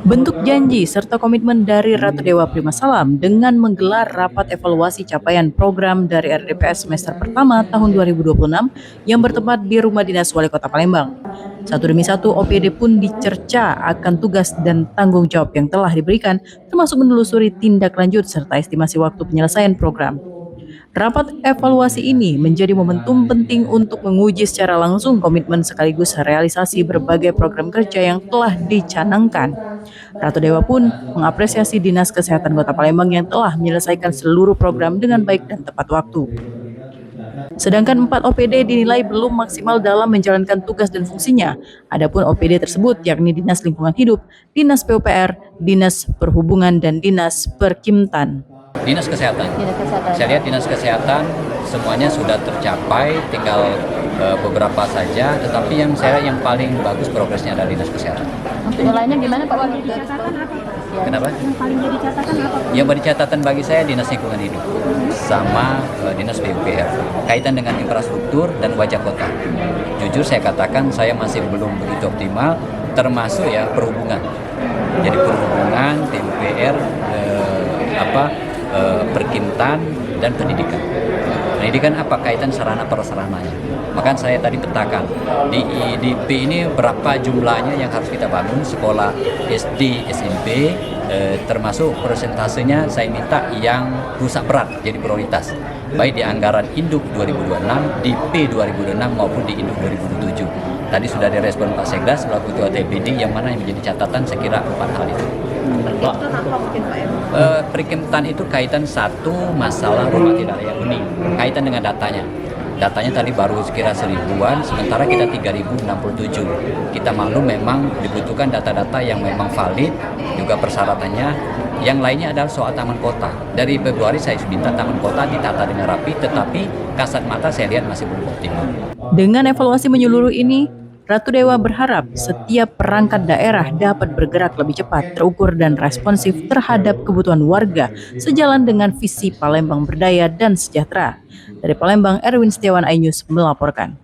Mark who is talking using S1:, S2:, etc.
S1: Bentuk janji serta komitmen dari Ratu Dewa Prima Salam dengan menggelar rapat evaluasi capaian program dari RDPS semester pertama tahun 2026 yang bertempat di Rumah Dinas Wali Kota Palembang. Satu demi satu OPD pun dicerca akan tugas dan tanggung jawab yang telah diberikan, termasuk menelusuri tindak lanjut serta estimasi waktu penyelesaian program. Rapat evaluasi ini menjadi momentum penting untuk menguji secara langsung komitmen sekaligus realisasi berbagai program kerja yang telah dicanangkan. Ratu Dewa pun mengapresiasi Dinas Kesehatan Kota Palembang yang telah menyelesaikan seluruh program dengan baik dan tepat waktu. Sedangkan 4 OPD dinilai belum maksimal dalam menjalankan tugas dan fungsinya. Adapun OPD tersebut yakni Dinas Lingkungan Hidup, Dinas PUPR, Dinas Perhubungan, dan Dinas Perkimtan.
S2: Dinas Kesehatan. Saya lihat Dinas Kesehatan semuanya sudah tercapai, tinggal beberapa saja. Tetapi yang paling bagus progresnya adalah Dinas Kesehatan.
S3: Untuk yang lainnya gimana Pak Wali?
S2: Kenapa?
S3: Yang paling jadi catatan apa?
S2: Yang jadi catatan bagi saya Dinas Lingkungan Hidup sama Dinas PUPR kaitan dengan infrastruktur dan wajah kota. Jujur saya katakan saya masih belum begitu optimal, termasuk ya perhubungan. Jadi perhubungan, PUPR, Perkimtan, dan pendidikan. Pendidikan apa kaitan sarana prasarananya? Maka saya tadi petakan di IDP ini berapa jumlahnya yang harus kita bangun, sekolah SD, SMP, termasuk persentasenya saya minta yang rusak berat jadi prioritas. Baik di anggaran Induk 2026, di P 2026 maupun di Induk 2027. Tadi sudah direspon Pak Sekda selaku Ketua TPD yang mana yang menjadi catatan saya kira 4 hal itu.
S3: Perkimtan apa mungkin Pak ya?
S2: Perkimtan itu kaitan satu masalah rumah tidak layak huni, kaitan dengan datanya. Datanya tadi baru sekira 1000-an, sementara kita 3067. Kita maklum memang dibutuhkan data-data yang memang valid, juga persyaratannya. Yang lainnya adalah soal taman kota. Dari Februari saya minta taman kota ditata dengan rapi, tetapi kasat mata saya lihat masih belum optimal.
S1: Dengan evaluasi menyeluruh ini, Ratu Dewa berharap setiap perangkat daerah dapat bergerak lebih cepat, terukur, dan responsif terhadap kebutuhan warga sejalan dengan visi Palembang Berdaya dan Sejahtera. Dari Palembang, Erwin Setiawan, iNews melaporkan.